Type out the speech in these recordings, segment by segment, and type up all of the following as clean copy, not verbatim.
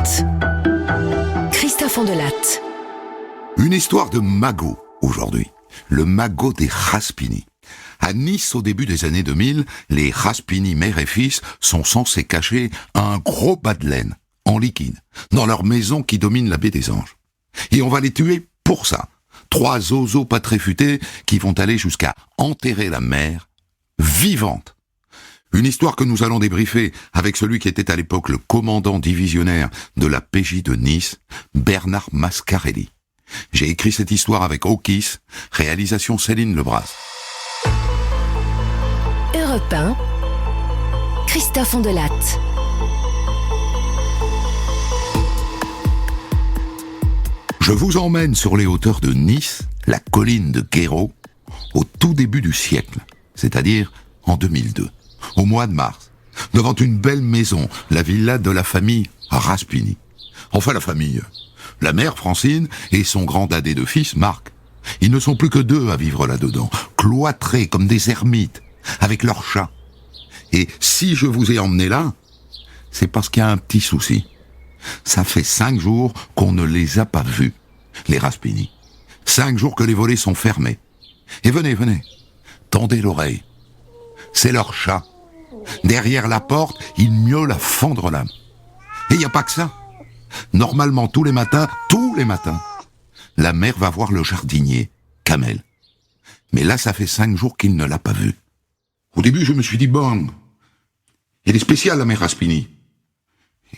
Delatte. Christophe Delatte. Une histoire de magot aujourd'hui. Le magot des Raspini. À Nice, au début des années 2000, les Raspini mère et fils sont censés cacher un gros bas de laine, en liquide, dans leur maison qui domine la baie des Anges. Et on va les tuer pour ça. 3 zozos pas très futés qui vont aller jusqu'à enterrer la mère vivante. Une histoire que nous allons débriefer avec celui qui était à l'époque le commandant divisionnaire de la PJ de Nice, Bernard Mascarelli. J'ai écrit cette histoire avec Okis, réalisation Céline Lebras. Europe 1, Christophe Delatte. Je vous emmène sur les hauteurs de Nice, la colline de Guéraud, au tout début du siècle, c'est-à-dire en 2002, au mois de mars, devant une belle maison, la villa de la famille Raspini. Enfin la famille, la mère Francine et son grand dadé de fils Marc. Ils ne sont plus que 2 à vivre là-dedans, cloîtrés comme des ermites, avec leurs chats. Et si je vous ai emmené là, c'est parce qu'il y a un petit souci. Ça fait 5 jours qu'on ne les a pas vus, les Raspini. 5 jours que les volets sont fermés. Et venez, tendez l'oreille. C'est leur chat. Derrière la porte, il miaule à fendre l'âme. Et il n'y a pas que ça. Normalement, tous les matins, la mère va voir le jardinier, Kamel. Mais là, ça fait 5 jours qu'il ne l'a pas vu. Au début, je me suis dit, bon, elle est spéciale, la mère Raspini.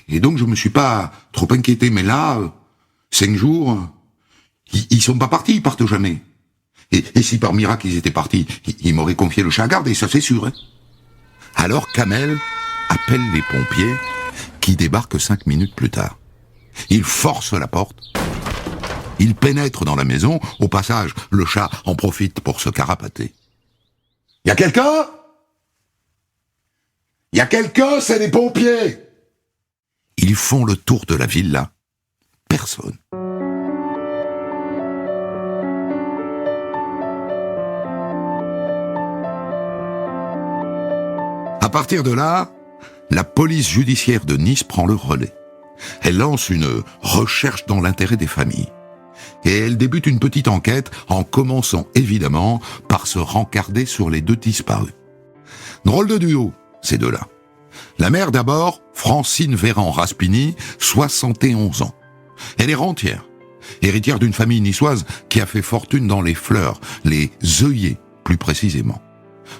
Et donc, je me suis pas trop inquiété. Mais là, 5 jours, ils sont pas partis, ils partent jamais. Et si par miracle ils étaient partis, ils m'auraient confié le chat à garde, et ça c'est sûr. Hein. Alors Kamel appelle les pompiers, qui débarquent 5 minutes plus tard. Il force la porte. Il pénètre dans la maison. Au passage, le chat en profite pour se carapater. « Y a quelqu'un ? Y a quelqu'un, c'est les pompiers !» Ils font le tour de la villa. Personne. À partir de là, la police judiciaire de Nice prend le relais. Elle lance une recherche dans l'intérêt des familles. Et elle débute une petite enquête en commençant évidemment par se rencarder sur les 2 disparus. Drôle de duo, ces 2-là. La mère d'abord, Francine Véran Raspini, 71 ans. Elle est rentière, héritière d'une famille niçoise qui a fait fortune dans les fleurs, les œillets plus précisément.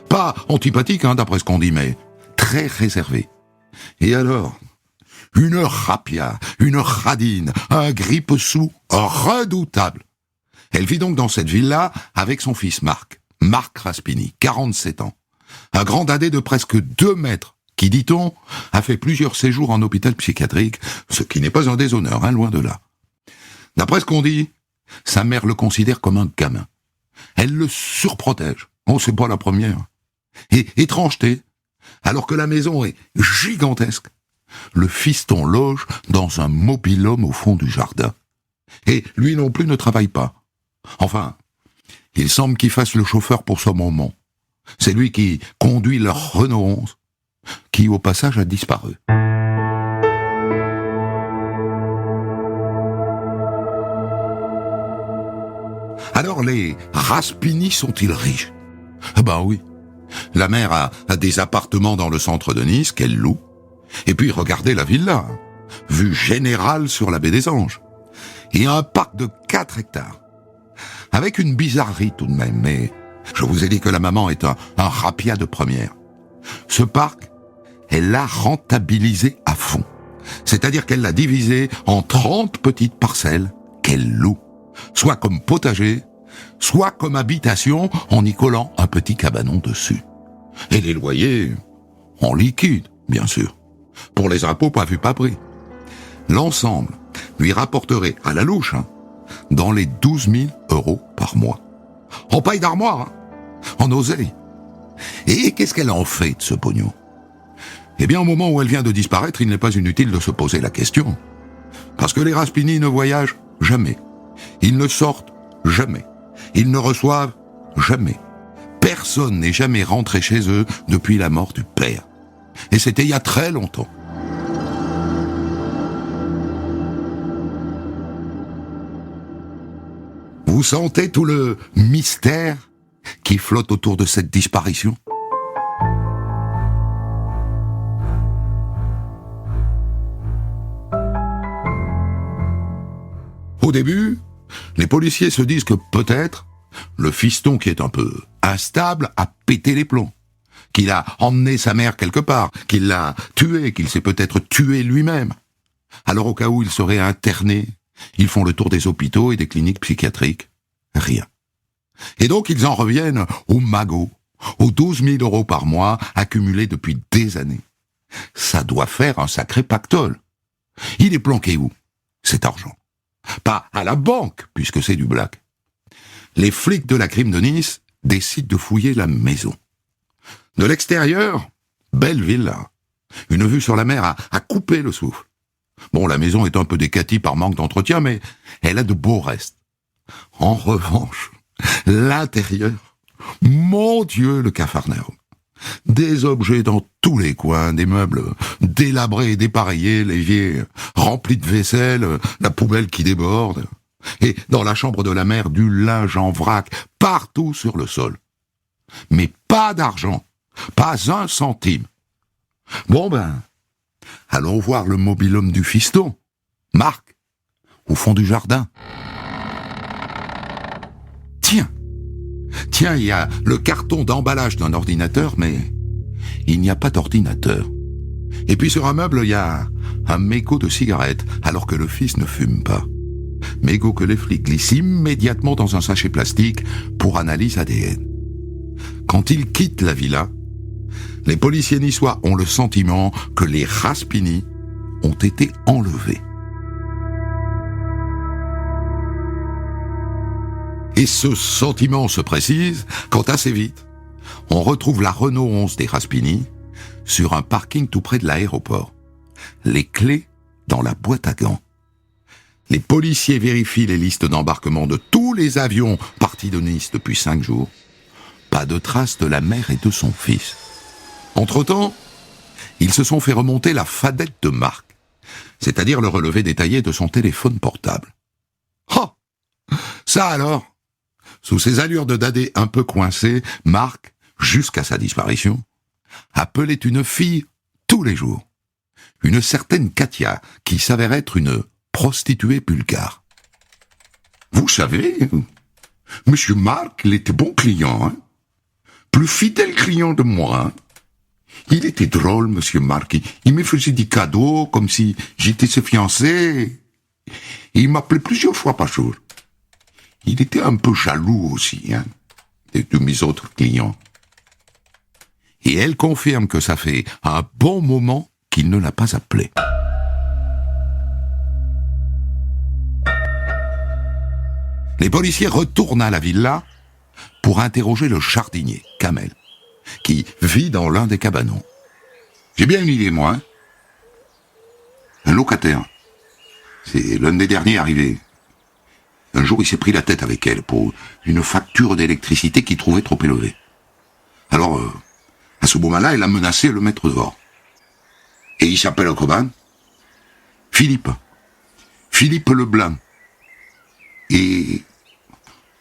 Pas antipathique, d'après ce qu'on dit, mais très réservée. Et alors, une rapia, une radine, un grippe-sous redoutable. Elle vit donc dans cette villa avec son fils Marc Raspini, 47 ans. Un grand dadé de presque 2 mètres, qui, dit-on, a fait plusieurs séjours en hôpital psychiatrique, ce qui n'est pas un déshonneur, loin de là. D'après ce qu'on dit, sa mère le considère comme un gamin. Elle le surprotège. Oh, c'est pas la première. Et étrangeté, alors que la maison est gigantesque, le fiston loge dans un mobil-home au fond du jardin. Et lui non plus ne travaille pas. Enfin, il semble qu'il fasse le chauffeur pour ce moment. C'est lui qui conduit leur Renault 11, qui au passage a disparu. Alors les Raspini sont-ils riches ? Ben oui. La mère a des appartements dans le centre de Nice qu'elle loue. Et puis regardez la villa, vue générale sur la baie des Anges. Et un parc de 4 hectares. Avec une bizarrerie tout de même, mais je vous ai dit que la maman est un rapia de première. Ce parc, elle l'a rentabilisé à fond. C'est-à-dire qu'elle l'a divisé en 30 petites parcelles qu'elle loue. Soit comme potager, soit comme habitation en y collant un petit cabanon dessus. Et les loyers, en liquide, bien sûr. Pour les impôts, pas vu, pas pris. L'ensemble lui rapporterait à la louche, dans les 12 000 € par mois. En paille d'armoire, en oseille. Et qu'est-ce qu'elle en fait de ce pognon ? Eh bien, au moment où elle vient de disparaître, il n'est pas inutile de se poser la question. Parce que les Raspini ne voyagent jamais. Ils ne sortent jamais. Ils ne reçoivent jamais. Personne n'est jamais rentré chez eux depuis la mort du père. Et c'était il y a très longtemps. Vous sentez tout le mystère qui flotte autour de cette disparition ? Au début, les policiers se disent que peut-être le fiston qui est un peu instable a pété les plombs, qu'il a emmené sa mère quelque part, qu'il l'a tué, qu'il s'est peut-être tué lui-même. Alors au cas où il serait interné, ils font le tour des hôpitaux et des cliniques psychiatriques. Rien. Et donc ils en reviennent au magot, aux 12 000 € par mois accumulés depuis des années. Ça doit faire un sacré pactole. Il est planqué où, cet argent ? Pas à la banque, puisque c'est du black. Les flics de la crime de Nice décident de fouiller la maison. De l'extérieur, belle villa. Une vue sur la mer a coupé le souffle. Bon, la maison est un peu décatie par manque d'entretien, mais elle a de beaux restes. En revanche, l'intérieur, mon Dieu, le Capharnaüm. Des objets dans tous les coins, des meubles délabrés et dépareillés, l'évier rempli de vaisselle, la poubelle qui déborde. Et dans la chambre de la mère, du linge en vrac, partout sur le sol. Mais pas d'argent, pas un centime. Bon ben, allons voir le mobil-homme du fiston, Marc, au fond du jardin. Tiens, il y a le carton d'emballage d'un ordinateur, mais il n'y a pas d'ordinateur. Et puis sur un meuble, il y a un mégot de cigarette, alors que le fils ne fume pas. Mégot que les flics glissent immédiatement dans un sachet plastique pour analyse ADN. Quand ils quittent la villa, les policiers niçois ont le sentiment que les Raspini ont été enlevés. Et ce sentiment se précise quand assez vite, on retrouve la Renault 11 des Raspini sur un parking tout près de l'aéroport. Les clés dans la boîte à gants. Les policiers vérifient les listes d'embarquement de tous les avions partis de Nice depuis 5 jours. Pas de traces de la mère et de son fils. Entre-temps, ils se sont fait remonter la fadette de Marc, c'est-à-dire le relevé détaillé de son téléphone portable. Oh ! Ça alors, sous ses allures de dadé un peu coincé, Marc, jusqu'à sa disparition, appelait une fille tous les jours. Une certaine Katia, qui s'avère être une prostituée bulgare. Vous savez, Monsieur Marc, il était bon client, hein. Plus fidèle client de moi, hein. Il était drôle, Monsieur Marc. Il me faisait des cadeaux comme si j'étais ses fiancé. Et il m'appelait plusieurs fois par jour. Il était un peu jaloux aussi, hein, de mes autres clients. Et elle confirme que ça fait un bon moment qu'il ne l'a pas appelé. Les policiers retournent à la villa pour interroger le jardinier, Kamel, qui vit dans l'un des cabanons. J'ai bien une idée, moi. Hein. Un locataire. C'est l'un des derniers arrivés. Un jour, il s'est pris la tête avec elle pour une facture d'électricité qu'il trouvait trop élevée. Alors, à ce moment-là, elle a menacé de le mettre dehors. Et il s'appelle comment ? Philippe. Philippe Leblanc. Et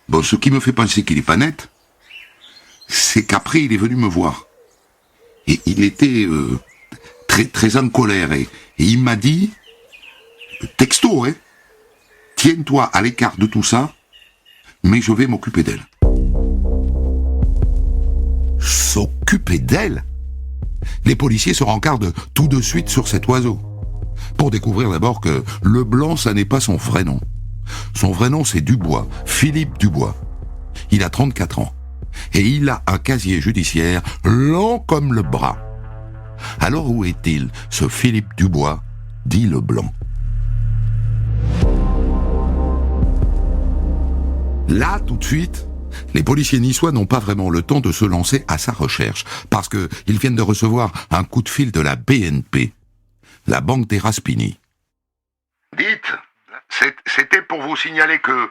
bon, ce qui me fait penser qu'il est pas net, c'est qu'après, il est venu me voir. Et il était très, très en colère. Et il m'a dit, texto, hein, tiens-toi à l'écart de tout ça, mais je vais m'occuper d'elle. S'occuper d'elle ? Les policiers se rencardent tout de suite sur cet oiseau. Pour découvrir d'abord que Leblanc, ça n'est pas son vrai nom. Son vrai nom, c'est Dubois, Philippe Dubois. Il a 34 ans. Et il a un casier judiciaire long comme le bras. Alors où est-il, ce Philippe Dubois, dit Leblanc ? Là, tout de suite, les policiers niçois n'ont pas vraiment le temps de se lancer à sa recherche, parce qu'ils viennent de recevoir un coup de fil de la BNP, la banque des Raspini. Dites, c'était pour vous signaler que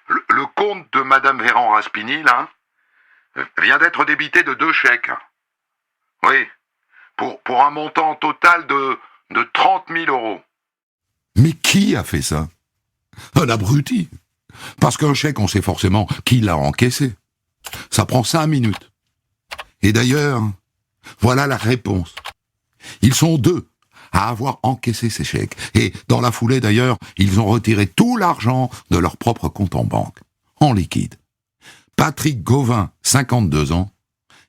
le compte de Madame Véran Raspini, là, vient d'être débité de 2 chèques. Oui, pour un montant total de 30 000 €. Mais qui a fait ça ? Un abruti. Parce qu'un chèque, on sait forcément qui l'a encaissé. Ça prend 5 minutes. Et d'ailleurs, voilà la réponse. Ils sont 2 à avoir encaissé ces chèques. Et dans la foulée, d'ailleurs, ils ont retiré tout l'argent de leur propre compte en banque, en liquide. Patrick Gauvin, 52 ans,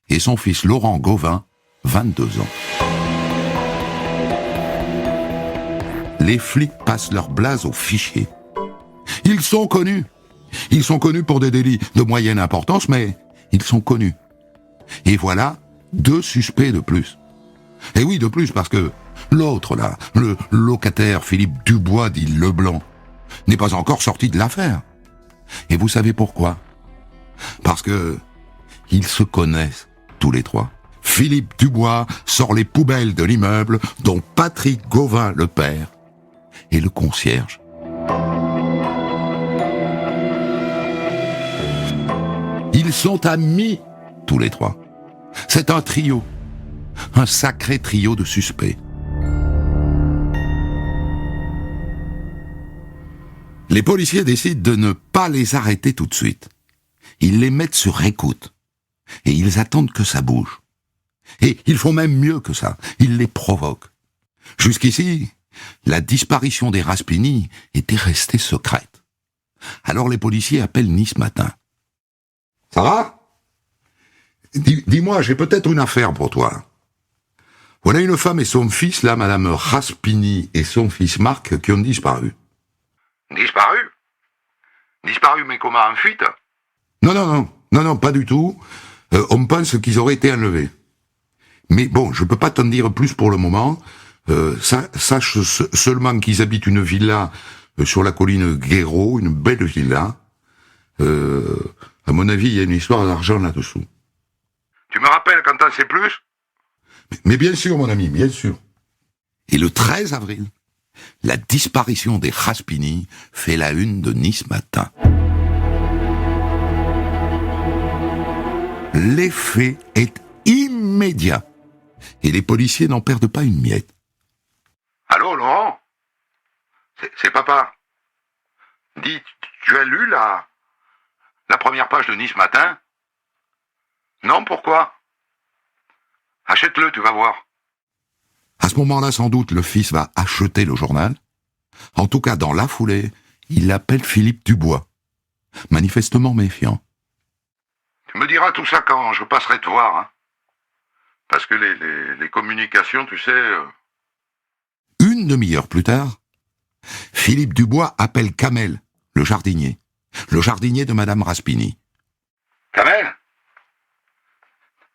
et son fils Laurent Gauvin, 22 ans. Les flics passent leur blase au fichier. Ils sont connus. Ils sont connus pour des délits de moyenne importance, mais ils sont connus. Et voilà 2 suspects de plus. Et oui, de plus, parce que l'autre, là, le locataire Philippe Dubois, dit Leblanc, n'est pas encore sorti de l'affaire. Et vous savez pourquoi? Parce que ils se connaissent, tous les 3. Philippe Dubois sort les poubelles de l'immeuble dont Patrick Gauvin, le père, et le concierge. Ils sont amis, tous les 3. C'est un trio. Un sacré trio de suspects. Les policiers décident de ne pas les arrêter tout de suite. Ils les mettent sur écoute. Et ils attendent que ça bouge. Et ils font même mieux que ça. Ils les provoquent. Jusqu'ici, la disparition des Raspini était restée secrète. Alors les policiers appellent Nice Matin. « Sarah ? Dis-moi, j'ai peut-être une affaire pour toi. Voilà une femme et son fils, là, madame Raspini et son fils Marc, qui ont disparu. » Disparu? Disparu, mais comment, en fuite? Non, pas du tout. On pense qu'ils auraient été enlevés. Mais bon, je peux pas t'en dire plus pour le moment. Sache seulement qu'ils habitent une villa sur la colline Guéraud, une belle villa. À mon avis, il y a une histoire d'argent là-dessous. Tu me rappelles quand t'en sais plus? Mais bien sûr, mon ami, bien sûr. Et le 13 avril, la disparition des Raspini fait la une de Nice Matin. L'effet est immédiat. Et les policiers n'en perdent pas une miette. Allô, Laurent? C'est papa. Dis, tu as lu la première page de Nice Matin? Non, pourquoi? Achète-le, tu vas voir. À ce moment-là, sans doute, le fils va acheter le journal. En tout cas, dans la foulée, il appelle Philippe Dubois, manifestement méfiant. Tu me diras tout ça quand je passerai te voir, hein. Parce que les communications, tu sais... Une demi-heure plus tard, Philippe Dubois appelle Kamel, le jardinier de madame Raspini. Kamel?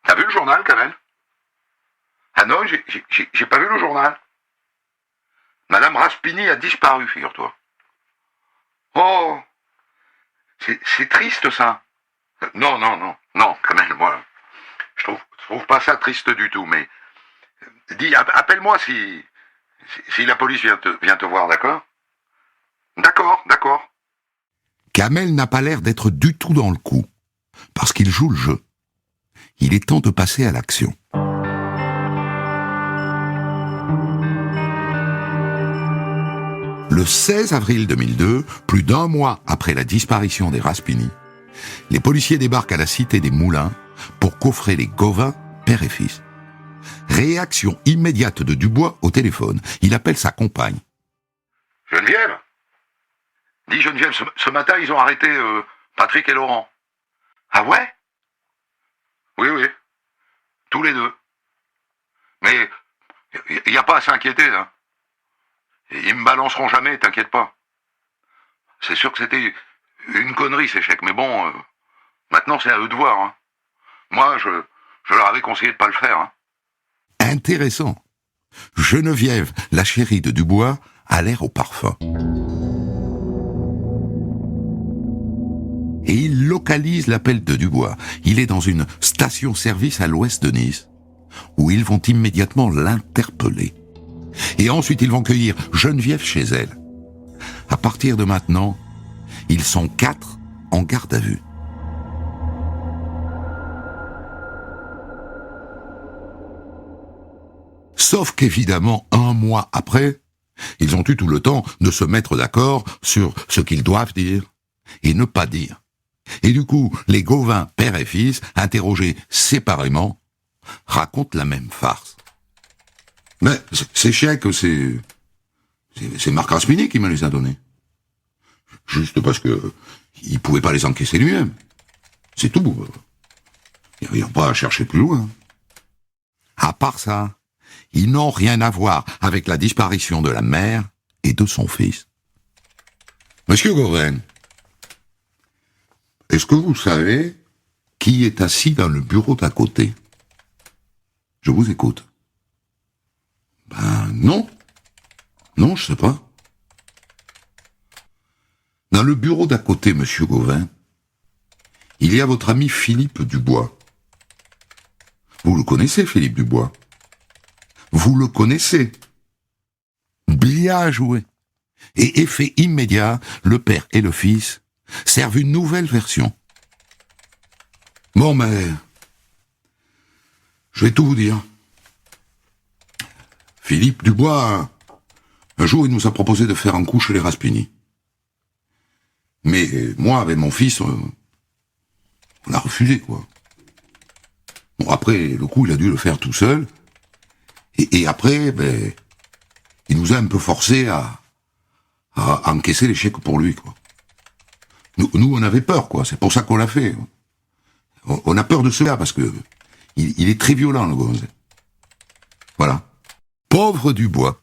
T'as vu le journal, Kamel? Ah non, j'ai pas vu le journal. Madame Raspini a disparu, figure-toi. Oh, c'est triste, ça. Non, Kamel, moi, je trouve pas ça triste du tout, mais... Dis, appelle-moi si la police vient te voir, d'accord? D'accord. Kamel n'a pas l'air d'être du tout dans le coup, parce qu'il joue le jeu. Il est temps de passer à l'action. Le 16 avril 2002, plus d'1 mois après la disparition des Raspini, les policiers débarquent à la cité des Moulins pour coffrer les Gauvin, père et fils. Réaction immédiate de Dubois au téléphone. Il appelle sa compagne. Geneviève? Dis Geneviève, ce matin ils ont arrêté Patrick et Laurent. Ah ouais? Oui, tous les 2. Mais il n'y a pas à s'inquiéter, hein. Ils me balanceront jamais, t'inquiète pas. C'est sûr que c'était une connerie ces chèques, mais bon, maintenant c'est à eux de voir, hein. Moi, je leur avais conseillé de pas le faire, hein. Intéressant. Geneviève, la chérie de Dubois, a l'air au parfum. Et il localise l'appel de Dubois. Il est dans une station-service à l'ouest de Nice, où ils vont immédiatement l'interpeller. Et ensuite, ils vont cueillir Geneviève chez elle. À partir de maintenant, ils sont 4 en garde à vue. Sauf qu'évidemment, 1 mois après, ils ont eu tout le temps de se mettre d'accord sur ce qu'ils doivent dire et ne pas dire. Et du coup, les Gauvin, père et fils, interrogés séparément, racontent la même farce. Mais ces chèques, c'est Marc Raspini qui me les a donnés. Juste parce que il pouvait pas les encaisser lui-même. C'est tout. Il n'y a pas à chercher plus loin. À part ça, ils n'ont rien à voir avec la disparition de la mère et de son fils. Monsieur Gauvin, est-ce que vous savez qui est assis dans le bureau d'à côté? Je vous écoute. Ben non. Non, je sais pas. Dans le bureau d'à côté, monsieur Gauvin, il y a votre ami Philippe Dubois. Vous le connaissez, Philippe Dubois? Vous le connaissez? Bien joué. Et effet immédiat, le père et le fils servent une nouvelle version. Bon, mais je vais tout vous dire. Philippe Dubois, un jour, il nous a proposé de faire un coup chez les Raspini. Mais moi, avec mon fils, on a refusé, quoi. Bon, après, le coup, il a dû le faire tout seul. Et après, ben, il nous a un peu forcé à encaisser les chèques pour lui, quoi. Nous, on avait peur, quoi. C'est pour ça qu'on l'a fait. On a peur de cela, parce que il est très violent, le gonze. Voilà. Pauvre Dubois.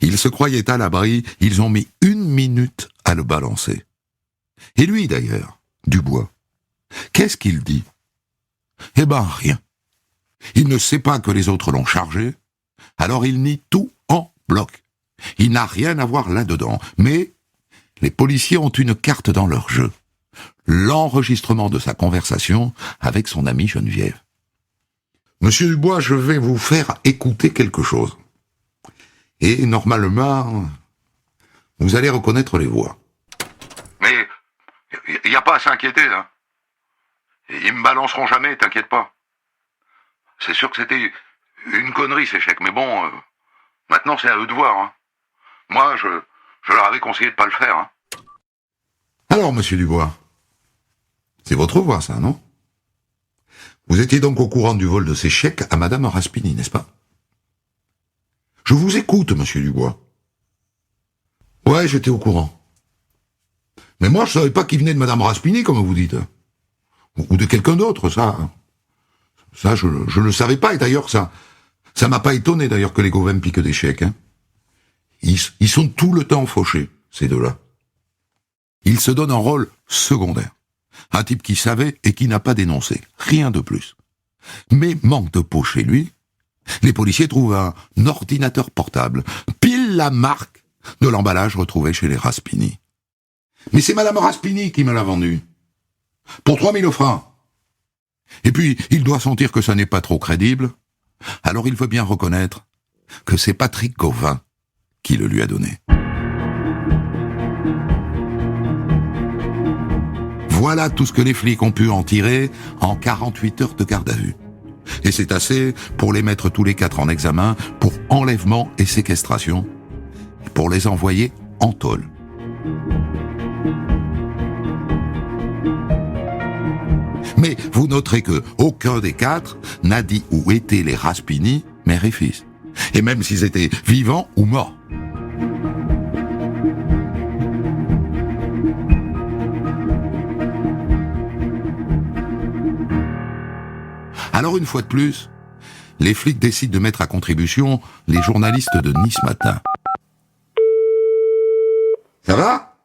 Il se croyait à l'abri, ils ont mis 1 minute à le balancer. Et lui, d'ailleurs, Dubois, qu'est-ce qu'il dit? Eh ben, rien. Il ne sait pas que les autres l'ont chargé, alors il nie tout en bloc. Il n'a rien à voir là-dedans, mais les policiers ont une carte dans leur jeu. L'enregistrement de sa conversation avec son amie Geneviève. Monsieur Dubois, je vais vous faire écouter quelque chose. Et normalement, vous allez reconnaître les voix. Mais il n'y a pas à s'inquiéter, là. Ils me balanceront jamais, t'inquiète pas. C'est sûr que c'était une connerie, ces chèques, mais bon, maintenant c'est à eux de voir. Hein. Moi, je leur avais conseillé de pas le faire. Hein. Alors, monsieur Dubois, c'est votre voix, ça, non? Vous étiez donc au courant du vol de ces chèques à madame Raspini, n'est-ce pas? Je vous écoute, monsieur Dubois. Ouais, j'étais au courant. Mais moi, je savais pas qu'il venait de madame Raspini, comme vous dites. Ou de quelqu'un d'autre, ça. Ça, je ne le savais pas, et d'ailleurs, ça m'a pas étonné, d'ailleurs, que les Gauvin piquent des chèques, hein. Ils sont tout le temps fauchés, ces deux-là. Ils se donnent un rôle secondaire. Un type qui savait et qui n'a pas dénoncé. Rien de plus. Mais manque de peau chez lui, les policiers trouvent un ordinateur portable, pile la marque de l'emballage retrouvé chez les Raspini. Mais c'est madame Raspini qui me l'a vendu. Pour 3000 francs. Et puis, il doit sentir que ça n'est pas trop crédible. Alors il veut bien reconnaître que c'est Patrick Gauvin qui le lui a donné. Voilà tout ce que les flics ont pu en tirer en 48 heures de garde à vue. Et c'est assez pour les mettre tous les 4 en examen pour enlèvement et séquestration, et pour les envoyer en tôle. Mais vous noterez que aucun des 4 n'a dit où étaient les Raspini, mère et fils. Et même s'ils étaient vivants ou morts. Alors une fois de plus, les flics décident de mettre à contribution les journalistes de Nice Matin. Ça va?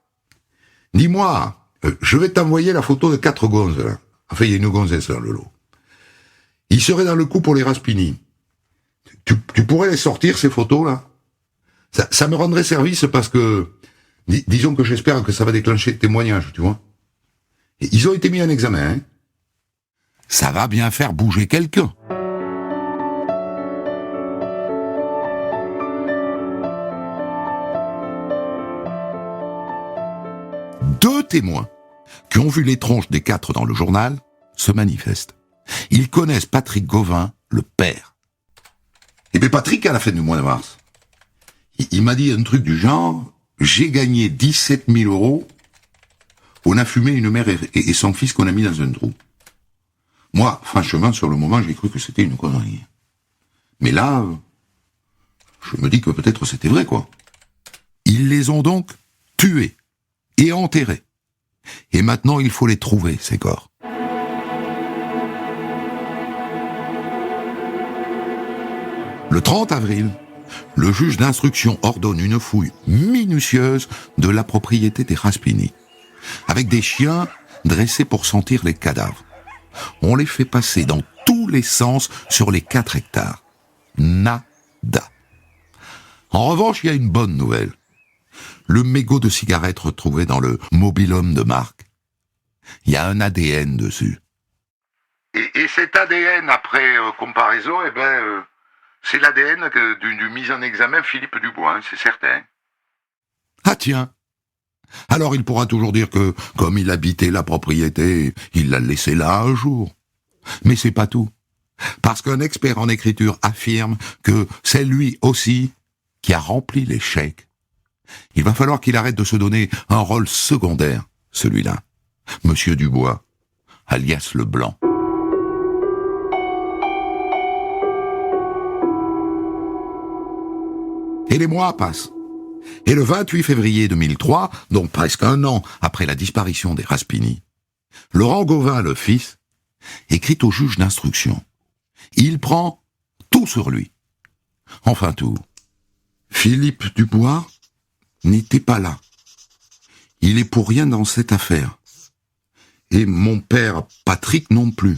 Dis-moi, je vais t'envoyer la photo de 4 gonzes, là. Enfin, il y a une gonzesse dans le lot. Ils seraient dans le coup pour les Raspini. Tu pourrais les sortir, ces photos-là? Ça me rendrait service parce que, disons que j'espère que ça va déclencher témoignage, tu vois. Et ils ont été mis en examen, hein. Ça va bien faire bouger quelqu'un. Deux témoins qui ont vu les tronches des 4 dans le journal se manifestent. Ils connaissent Patrick Gauvin, le père. Et bien Patrick, à la fin du mois de mars, il m'a dit un truc du genre, j'ai gagné 17 000 € On a fumé une mère et son fils qu'on a mis dans un trou. Moi, franchement, sur le moment, j'ai cru que c'était une connerie. Mais là, je me dis que peut-être c'était vrai, quoi. Ils les ont donc tués et enterrés. Et maintenant, il faut les trouver, ces corps. Le 30 avril, le juge d'instruction ordonne une fouille minutieuse de la propriété des Raspini, avec des chiens dressés pour sentir les cadavres. On les fait passer dans tous les sens sur les 4 hectares. Nada. En revanche, il y a une bonne nouvelle. Le mégot de cigarette retrouvé dans le mobil-home de Marc. Il y a un ADN dessus. Et cet ADN, après comparaison, c'est l'ADN du mis en examen Philippe Dubois, c'est certain. Ah tiens. Alors il pourra toujours dire que, comme il habitait la propriété, il l'a laissé là un jour. Mais c'est pas tout. Parce qu'un expert en écriture affirme que c'est lui aussi qui a rempli les chèques. Il va falloir qu'il arrête de se donner un rôle secondaire, celui-là. Monsieur Dubois, alias Leblanc. Et les mois passent. Et le 28 février 2003, donc presque un an après la disparition des Raspini, Laurent Gauvin, le fils, écrit au juge d'instruction. Il prend tout sur lui. Enfin tout. Philippe Dubois n'était pas là. Il est pour rien dans cette affaire. Et mon père, Patrick, non plus.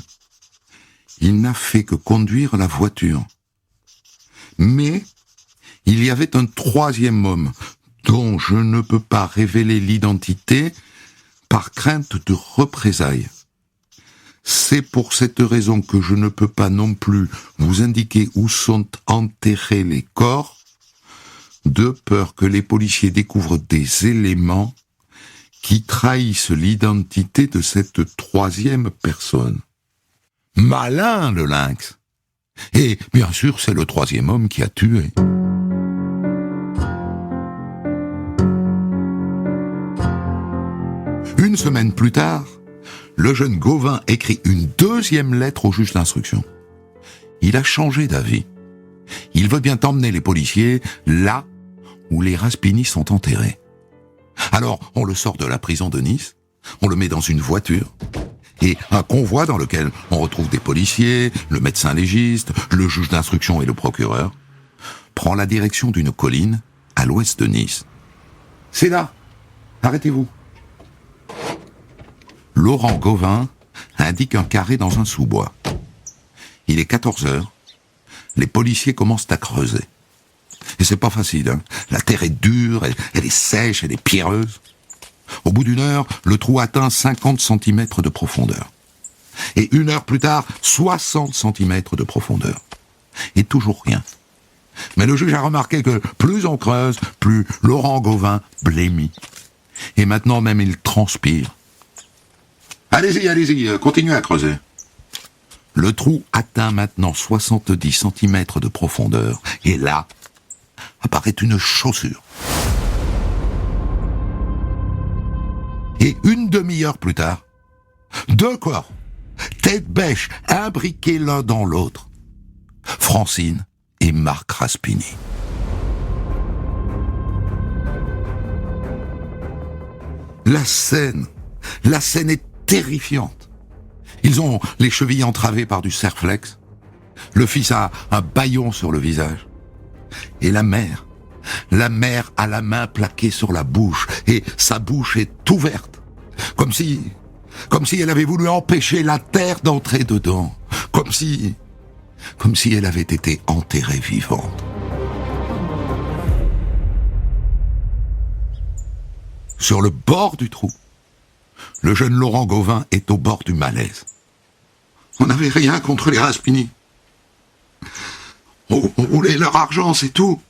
Il n'a fait que conduire la voiture. Mais il y avait un 3e homme dont je ne peux pas révéler l'identité par crainte de représailles. C'est pour cette raison que je ne peux pas non plus vous indiquer où sont enterrés les corps, de peur que les policiers découvrent des éléments qui trahissent l'identité de cette 3e personne. Malin, le lynx. Et bien sûr, c'est le 3e homme qui a tué. Une semaine plus tard, le jeune Gauvin écrit une 2e lettre au juge d'instruction. Il a changé d'avis. Il veut bien emmener les policiers là où les Raspini sont enterrés. Alors, on le sort de la prison de Nice, on le met dans une voiture, et un convoi dans lequel on retrouve des policiers, le médecin légiste, le juge d'instruction et le procureur, prend la direction d'une colline à l'ouest de Nice. C'est là. Arrêtez-vous. Laurent Gauvin indique un carré dans un sous-bois. Il est 14 heures. Les policiers commencent à creuser. Et c'est pas facile, hein. La terre est dure, elle est sèche, elle est pierreuse. Au bout d'1 heure, le trou atteint 50 cm de profondeur. Et 1 heure plus tard, 60 cm de profondeur. Et toujours rien. Mais le juge a remarqué que plus on creuse, plus Laurent Gauvin blêmit. Et maintenant même il transpire. Allez-y, continuez à creuser. Le trou atteint maintenant 70 cm de profondeur. Et là, apparaît une chaussure. Et une demi-heure plus tard, 2 corps, tête bêche, imbriqués l'un dans l'autre. Francine et Marc Raspini. La scène est terrifiante. Ils ont les chevilles entravées par du serflex. Le fils a un bâillon sur le visage. Et la mère a la main plaquée sur la bouche, et sa bouche est ouverte, comme si elle avait voulu empêcher la terre d'entrer dedans, comme si elle avait été enterrée vivante. Sur le bord du trou, le jeune Laurent Gauvin est au bord du malaise. On n'avait rien contre les Raspini. On voulait leur argent, c'est tout.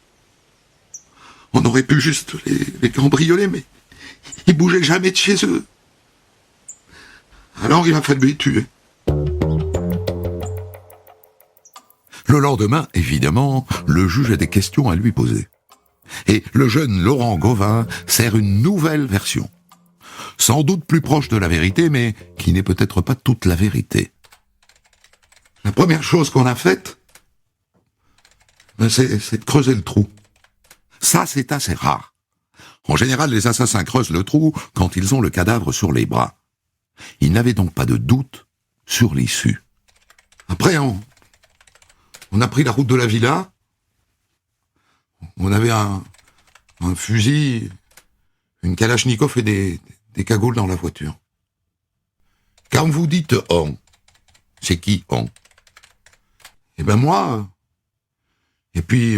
On aurait pu juste les cambrioler, mais ils bougeaient jamais de chez eux. Alors il a fallu les tuer. Le lendemain, évidemment, le juge a des questions à lui poser. Et le jeune Laurent Gauvin sert une nouvelle version. sans doute plus proche de la vérité, mais qui n'est peut-être pas toute la vérité. La première chose qu'on a faite, c'est de creuser le trou. Ça, c'est assez rare. En général, les assassins creusent le trou quand ils ont le cadavre sur les bras. Ils n'avaient donc pas de doute sur l'issue. Après, on a pris la route de la villa. On avait un fusil, une kalachnikov et des cagoules dans la voiture. Quand vous dites « on », c'est qui « on » ? Eh ben moi, et puis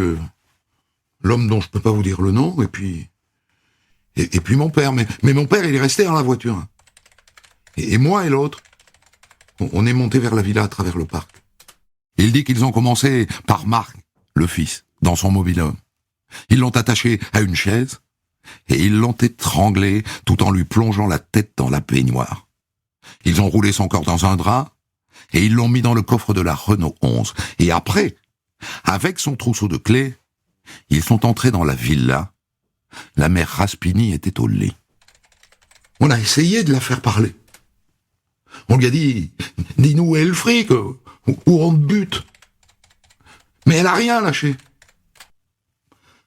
l'homme dont je peux pas vous dire le nom, et puis mon père. Mais mon père, il est resté dans la voiture. Et moi et l'autre, on est monté vers la villa à travers le parc. Il dit qu'ils ont commencé par Marc, le fils, dans son mobil-home. Ils l'ont attaché à une chaise, et ils l'ont étranglé tout en lui plongeant la tête dans la baignoire. Ils ont roulé son corps dans un drap, et ils l'ont mis dans le coffre de la Renault 11. Et après, avec son trousseau de clés, ils sont entrés dans la villa. La mère Raspini était au lit. On a essayé de la faire parler. On lui a dit « Dis-nous où est le fric, ou on te bute ». Mais elle a rien lâché.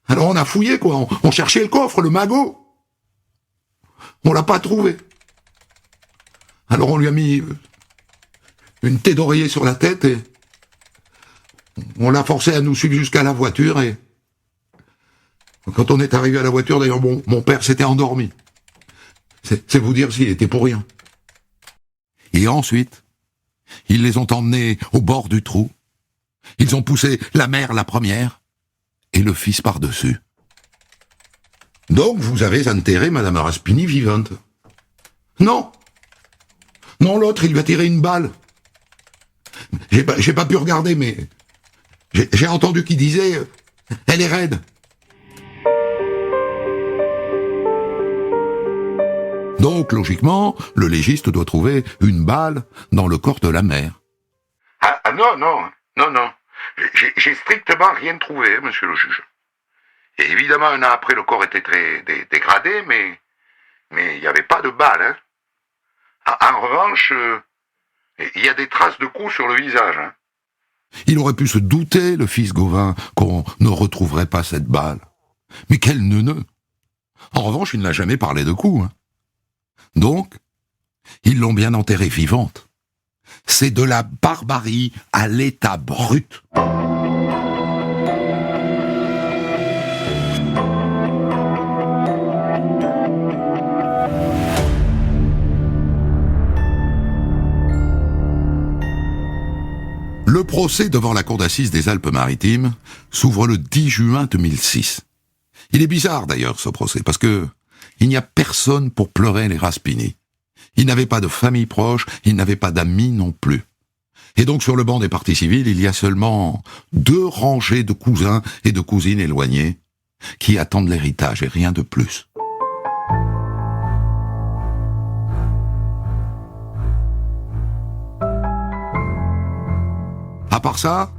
Alors on a fouillé, quoi. On cherchait le coffre, le magot. On l'a pas trouvé. Alors on lui a mis une tête d'oreiller sur la tête et on l'a forcé à nous suivre jusqu'à la voiture et quand on est arrivé à la voiture, d'ailleurs, mon père s'était endormi. C'est vous dire s'il était pour rien. Et ensuite, ils les ont emmenés au bord du trou. Ils ont poussé la mère la première et le fils par-dessus. Donc vous avez enterré Madame Raspini vivante. Non. Non, l'autre, il lui a tiré une balle. J'ai pas pu regarder, mais j'ai entendu qu'il disait « Elle est raide ». Donc, logiquement, le légiste doit trouver une balle dans le corps de la mère. Ah non. J'ai strictement rien trouvé, monsieur le juge. Et évidemment, un an après, le corps était très dégradé, mais il n'y avait pas de balle. Hein. En revanche, il y a des traces de coups sur le visage. Hein. Il aurait pu se douter, le fils Gauvin, qu'on ne retrouverait pas cette balle. Mais quel neuneu! En revanche, il n'a jamais parlé de coups. Hein. Donc, ils l'ont bien enterrée vivante. C'est de la barbarie à l'état brut. Le procès devant la cour d'assises des Alpes-Maritimes s'ouvre le 10 juin 2006. Il est bizarre d'ailleurs ce procès, parce que il n'y a personne pour pleurer les Raspini. Ils n'avaient pas de famille proche, ils n'avaient pas d'amis non plus. Et donc sur le banc des parties civiles, il y a seulement 2 rangées de cousins et de cousines éloignés qui attendent l'héritage et rien de plus. À part ça,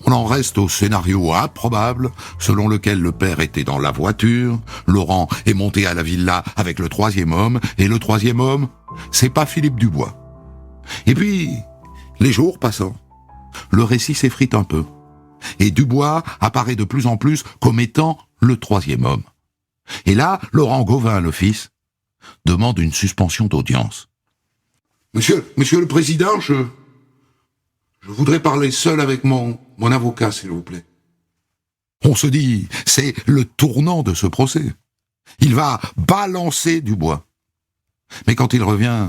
on en reste au scénario improbable selon lequel le père était dans la voiture, Laurent est monté à la villa avec le 3e homme, et le 3e homme, c'est pas Philippe Dubois. Et puis, les jours passant, le récit s'effrite un peu, et Dubois apparaît de plus en plus comme étant le 3e homme. Et là, Laurent Gauvin, le fils, demande une suspension d'audience. Monsieur le Président, je voudrais parler seul avec mon avocat, s'il vous plaît. On se dit, c'est le tournant de ce procès. Il va balancer Dubois. Mais quand il revient,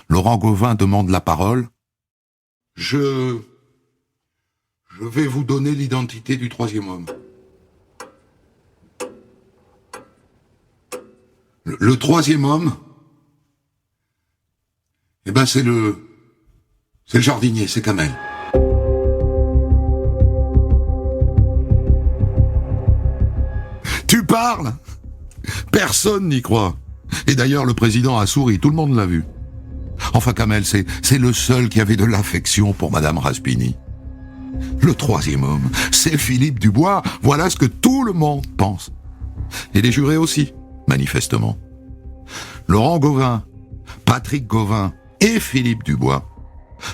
Laurent Gauvin demande la parole. Je vais vous donner l'identité du 3e homme. Le 3e homme, eh ben c'est le jardinier, c'est Kamel. Tu parles ? Personne n'y croit. Et d'ailleurs, le président a souri, tout le monde l'a vu. Enfin, Kamel, c'est le seul qui avait de l'affection pour Madame Raspini. Le 3e homme, c'est Philippe Dubois, voilà ce que tout le monde pense. Et les jurés aussi, manifestement. Laurent Gauvin, Patrick Gauvin et Philippe Dubois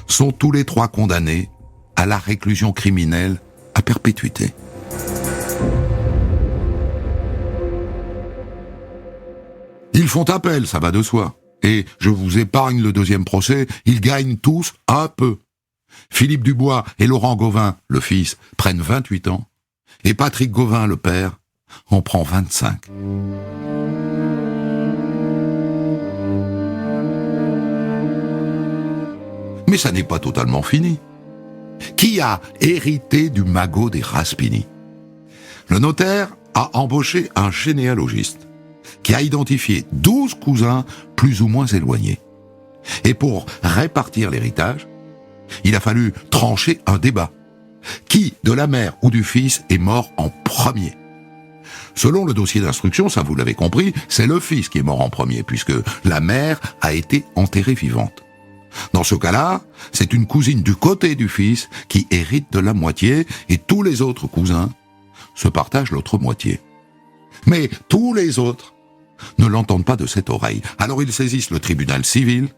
sont tous les trois condamnés à la réclusion criminelle à perpétuité. Ils font appel, ça va de soi. Et je vous épargne le deuxième procès, ils gagnent tous un peu. Philippe Dubois et Laurent Gauvin, le fils, prennent 28 ans, et Patrick Gauvin, le père, en prend 25. Mais ça n'est pas totalement fini. Qui a hérité du magot des Raspini? Le notaire a embauché un généalogiste qui a identifié 12 cousins plus ou moins éloignés. Et pour répartir l'héritage, il a fallu trancher un débat. Qui, de la mère ou du fils, est mort en premier? Selon le dossier d'instruction, ça vous l'avez compris, c'est le fils qui est mort en premier, puisque la mère a été enterrée vivante. Dans ce cas-là, c'est une cousine du côté du fils qui hérite de la moitié, et tous les autres cousins se partagent l'autre moitié. Mais tous les autres ne l'entendent pas de cette oreille. Alors ils saisissent le tribunal civil,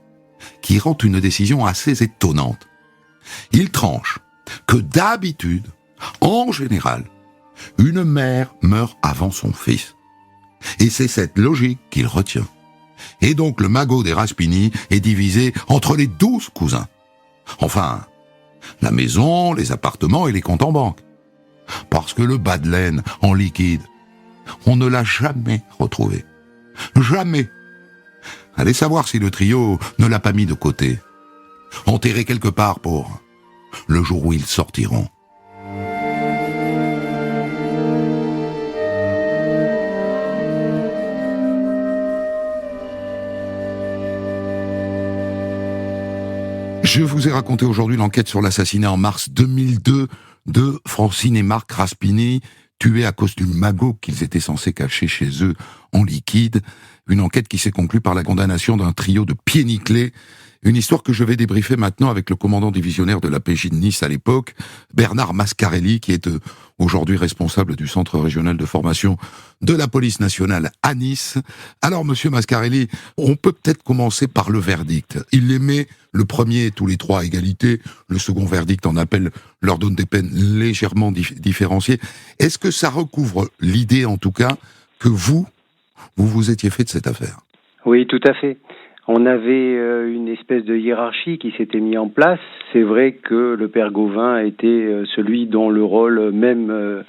qui rend une décision assez étonnante. Il tranche que d'habitude, en général, une mère meurt avant son fils. Et c'est cette logique qu'il retient. Et donc le magot des Raspini est divisé entre les 12 cousins. Enfin, la maison, les appartements et les comptes en banque. Parce que le bas de laine en liquide, on ne l'a jamais retrouvé. Jamais. Allez savoir si le trio ne l'a pas mis de côté. Enterré quelque part pour le jour où ils sortiront. Je vous ai raconté aujourd'hui l'enquête sur l'assassinat en mars 2002 de Francine et Marc Raspini, tués à cause du magot qu'ils étaient censés cacher chez eux en liquide. Une enquête qui s'est conclue par la condamnation d'un trio de pieds nickelés. Une histoire que je vais débriefer maintenant avec le commandant divisionnaire de la PJ de Nice à l'époque, Bernard Mascarelli, qui est aujourd'hui responsable du centre régional de formation de la police nationale à Nice. Alors, monsieur Mascarelli, on peut peut-être commencer par le verdict. Il les met, le premier, tous les trois à égalité. Le second verdict en appel leur donne des peines légèrement différenciées. Est-ce que ça recouvre l'idée, en tout cas, que vous vous étiez fait de cette affaire? Oui, tout à fait. On avait une espèce de hiérarchie qui s'était mise en place. C'est vrai que le père Gauvin était celui dont le rôle, même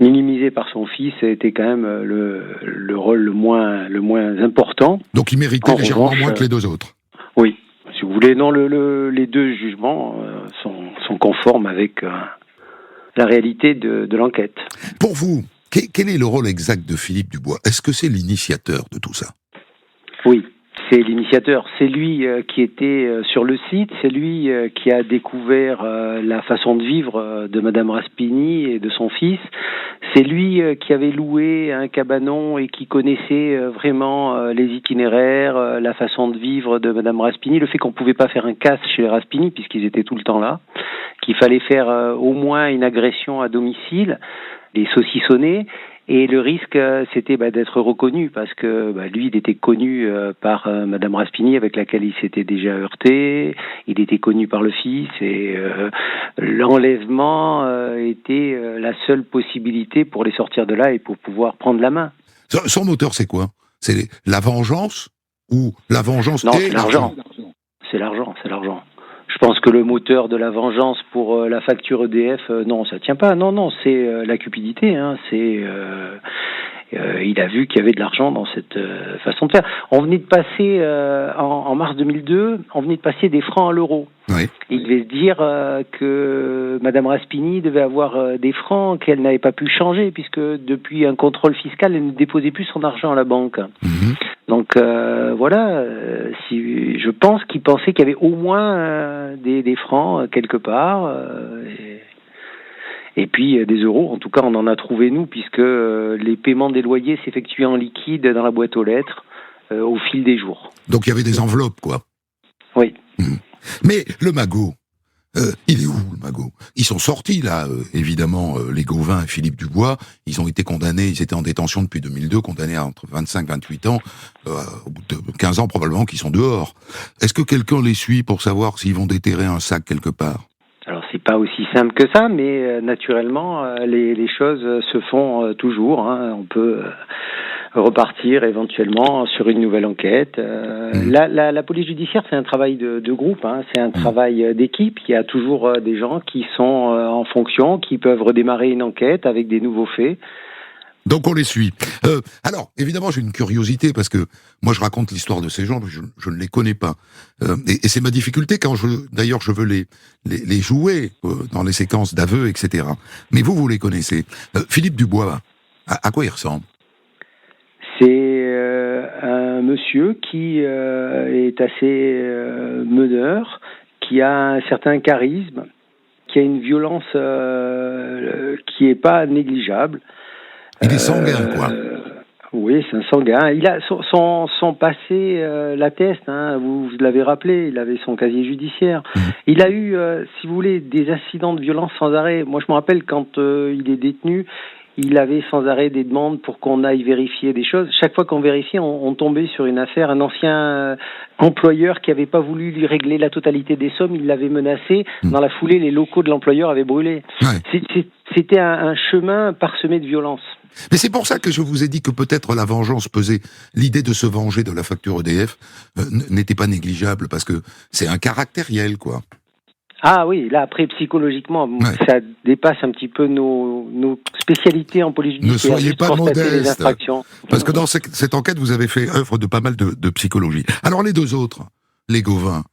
minimisé par son fils, était quand même le rôle le moins important. Donc il méritait légèrement moins que les deux autres. Oui, si vous voulez. Non, les deux jugements sont conformes avec la réalité de l'enquête. Pour vous, quel est le rôle exact de Philippe Dubois? Est-ce que c'est l'initiateur de tout ça? Oui. C'est l'initiateur, c'est lui qui était sur le site, c'est lui qui a découvert la façon de vivre de Madame Raspini et de son fils, c'est lui qui avait loué un cabanon et qui connaissait vraiment les itinéraires, la façon de vivre de Madame Raspini, le fait qu'on ne pouvait pas faire un casse chez les Raspini puisqu'ils étaient tout le temps là, qu'il fallait faire au moins une agression à domicile, les saucissonner. Et le risque, c'était d'être reconnu, parce que lui, il était connu par Madame Raspini, avec laquelle il s'était déjà heurté. Il était connu par le fils, et l'enlèvement était la seule possibilité pour les sortir de là et pour pouvoir prendre la main. Son moteur, c'est quoi? C'est la vengeance ou la vengeance? Non, c'est l'argent. C'est l'argent. Je pense que le moteur de la vengeance pour la facture EDF, non, ça tient pas. Non, c'est la cupidité. Il a vu qu'il y avait de l'argent dans cette façon de faire. On venait de passer, en mars 2002, on venait de passer des francs à l'euro. Oui. Il devait se dire que Madame Raspini devait avoir des francs qu'elle n'avait pas pu changer, puisque depuis un contrôle fiscal, elle ne déposait plus son argent à la banque. Mmh. Donc voilà, si je pense qu'il pensait qu'il y avait au moins des francs quelque part, et puis des euros. En tout cas, on en a trouvé nous, puisque les paiements des loyers s'effectuaient en liquide dans la boîte aux lettres au fil des jours. Donc il y avait des enveloppes, quoi. Oui. Mais le magot, Il est où, le magot? Ils sont sortis, là, évidemment, les Gauvin et Philippe Dubois. Ils ont été condamnés, ils étaient en détention depuis 2002, condamnés à entre 25 et 28 ans. Au bout de 15 ans, probablement, qu'ils sont dehors. Est-ce que quelqu'un les suit pour savoir s'ils vont déterrer un sac quelque part? Alors c'est pas aussi simple que ça, mais naturellement les choses se font toujours. On peut repartir éventuellement sur une nouvelle enquête. La police judiciaire, c'est un travail de groupe, c'est un travail d'équipe. Il y a toujours des gens qui sont en fonction, qui peuvent redémarrer une enquête avec des nouveaux faits. Donc on les suit. Alors, évidemment, j'ai une curiosité, parce que moi je raconte l'histoire de ces gens, je ne les connais pas. Et c'est ma difficulté quand je veux les jouer dans les séquences d'aveux, etc. Mais vous les connaissez. Philippe Dubois, à quoi il ressemble? C'est un monsieur qui est assez meneur, qui a un certain charisme, qui a une violence qui est pas négligeable. Il est sanguin, quoi. Oui, c'est un sanguin. Il a son passé l'atteste. Vous l'avez rappelé, il avait son casier judiciaire. Il a eu, si vous voulez, des incidents de violence sans arrêt. Moi, je me rappelle quand il est détenu, il avait sans arrêt des demandes pour qu'on aille vérifier des choses. Chaque fois qu'on vérifiait, on tombait sur une affaire. Un ancien employeur qui avait pas voulu lui régler la totalité des sommes, il l'avait menacé. Dans la foulée, les locaux de l'employeur avaient brûlé. Ouais. C'était un chemin parsemé de violence. Mais c'est pour ça que je vous ai dit que peut-être la vengeance pesait. L'idée de se venger de la facture EDF n'était pas négligeable, parce que c'est un caractériel, quoi. Ah oui, là après psychologiquement, ça dépasse un petit peu nos spécialités en police judiciaire. Ne soyez pas modeste, parce que dans cette enquête, vous avez fait œuvre de pas mal de psychologie. Alors les deux autres, les Gauvin,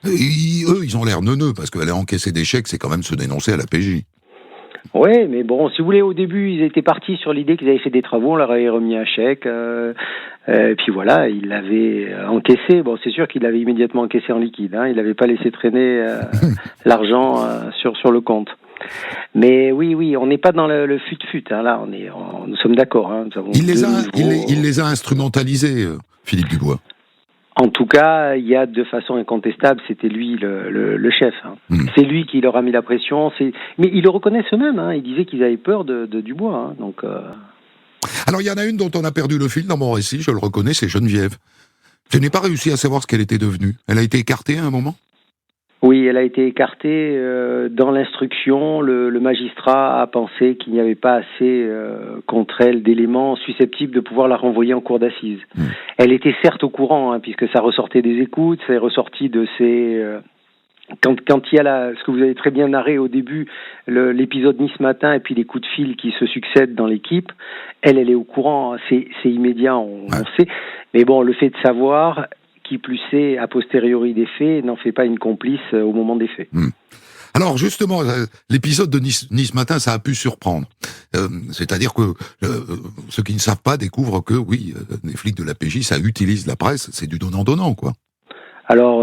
eux, ils ont l'air neuneux, parce qu'aller encaisser des chèques, c'est quand même se dénoncer à la PJ. Oui, mais bon, si vous voulez, au début, ils étaient partis sur l'idée qu'ils avaient fait des travaux, on leur avait remis un chèque, et puis voilà, ils l'avaient encaissé. Bon, c'est sûr qu'il l'avait immédiatement encaissé en liquide, il n'avait pas laissé traîner l'argent sur le compte. Mais oui, on n'est pas dans le fut-fut, là, nous sommes d'accord. Il les a instrumentalisés, Philippe Dubois. En tout cas, il y a de façon incontestable, c'était lui le chef. C'est lui qui leur a mis la pression. Mais ils le reconnaissent eux-mêmes. Ils disaient qu'ils avaient peur de Dubois. Donc. Alors il y en a une dont on a perdu le fil dans mon récit. Je le reconnais, c'est Geneviève. Je n'ai pas réussi à savoir ce qu'elle était devenue. Elle a été écartée à un moment. Oui, elle a été écartée dans l'instruction. Le magistrat a pensé qu'il n'y avait pas assez contre elle d'éléments susceptibles de pouvoir la renvoyer en cour d'assises. Elle était certes au courant, puisque ça ressortait des écoutes, ça est ressorti de ses... Quand il y a ce que vous avez très bien narré au début, l'épisode Nice Matin et puis les coups de fil qui se succèdent dans l'équipe, elle est au courant, c'est immédiat, on sait. Mais bon, le fait de savoir... qui plus est, a posteriori des faits, n'en fait pas une complice au moment des faits. Alors justement, l'épisode de Nice Matin, ça a pu surprendre. C'est-à-dire que ceux qui ne savent pas découvrent que, oui, les flics de la PJ, ça utilise la presse, c'est du donnant-donnant, quoi. Alors,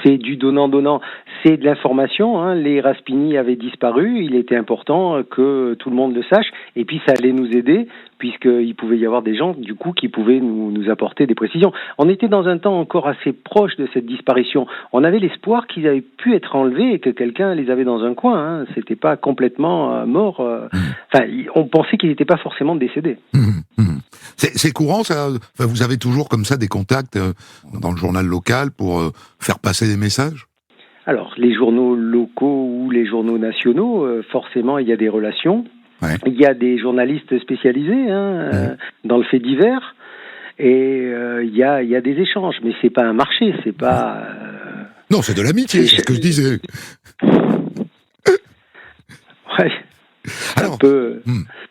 c'est du donnant-donnant, c'est de l'information. Les Raspini avaient disparu, il était important que tout le monde le sache, et puis ça allait nous aider, puisqu'il pouvait y avoir des gens, du coup, qui pouvaient nous apporter des précisions. On était dans un temps encore assez proche de cette disparition. On avait l'espoir qu'ils avaient pu être enlevés et que quelqu'un les avait dans un coin. C'était pas complètement mort. Enfin, on pensait qu'ils n'étaient pas forcément décédés. C'est courant, ça. Enfin, vous avez toujours comme ça des contacts dans le journal local pour faire passer des messages? Alors, les journaux locaux ou les journaux nationaux, forcément, il y a des relations. Ouais. Il y a des journalistes spécialisés dans le fait divers, et il y a des échanges, mais c'est pas un marché, c'est pas. Non, c'est de l'amitié, c'est ce que je disais. Ouais. Alors,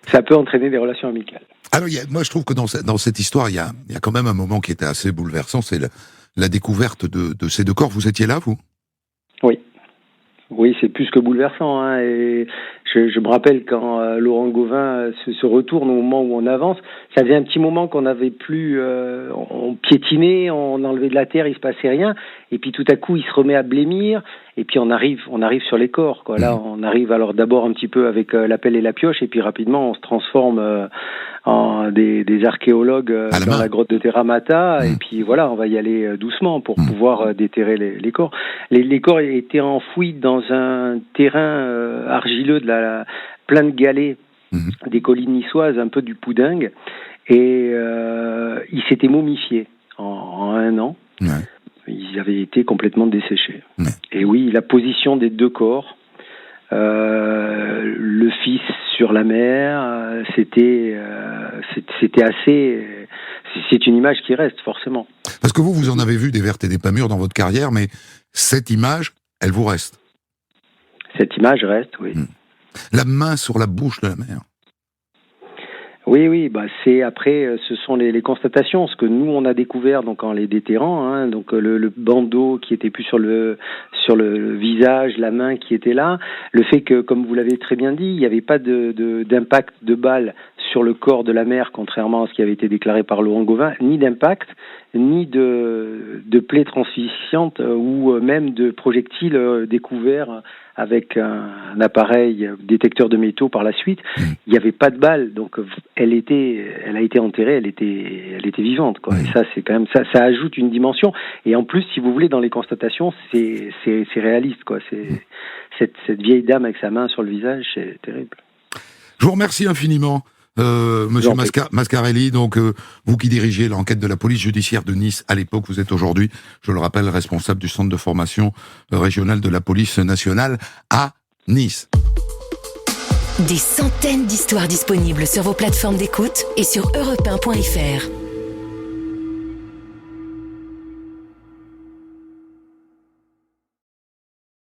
ça peut entraîner des relations amicales. Alors, moi, je trouve que dans cette histoire, il y a quand même un moment qui était assez bouleversant, c'est la découverte de ces deux corps. Vous étiez là, vous? Oui, c'est plus que bouleversant. Et je me rappelle quand Laurent Gauvin se retourne au moment où on avance, ça faisait un petit moment qu'on n'avait plus... on piétinait, on enlevait de la terre, il se passait rien. Et puis tout à coup, il se remet à blêmir. Et puis on arrive sur les corps, quoi. Là, on arrive alors d'abord un petit peu avec la pelle et la pioche, et puis rapidement, on se transforme des archéologues À la dans main. la grotte de Terra Mata, et Mm. puis voilà, on va y aller doucement pour Mm. pouvoir déterrer les corps. Les corps étaient enfouis dans un terrain argileux plein de galets Mhm. des collines niçoises, un peu du Poudingue, et ils s'étaient momifiés en 1 an. Ouais. Ils avaient été complètement desséchés. Ouais. Et oui, la position des 2 corps, le fils sur la mère, c'était assez. C'est une image qui reste forcément. Parce que vous en avez vu des vertes et des pas mûres dans votre carrière, mais cette image, elle vous reste. Cette image reste, oui. Mm. La main sur la bouche de la mère. Oui, c'est après, ce sont les constatations, ce que nous on a découvert donc en les déterrant, hein, donc le bandeau qui était plus sur le visage, la main qui était là, le fait que, comme vous l'avez très bien dit, il n'y avait pas d'impact de balle sur le corps de la mère, contrairement à ce qui avait été déclaré par Laurent Gauvin, ni d'impact, ni de plaies transficientes ou même de projectiles découverts avec un appareil détecteur de métaux par la suite. Il n'y avait pas de balle, donc elle a été enterrée, elle était vivante, quoi. Et ça, c'est quand même ça ajoute une dimension. Et en plus, si vous voulez, dans les constatations, c'est réaliste, quoi. C'est cette vieille dame avec sa main sur le visage, c'est terrible. Je vous remercie infiniment, Monsieur Mascarelli. Donc, vous qui dirigez l'enquête de la police judiciaire de Nice à l'époque, vous êtes aujourd'hui, je le rappelle, responsable du centre de formation régional de la police nationale à Nice. Des centaines d'histoires disponibles sur vos plateformes d'écoute et sur europe1.fr.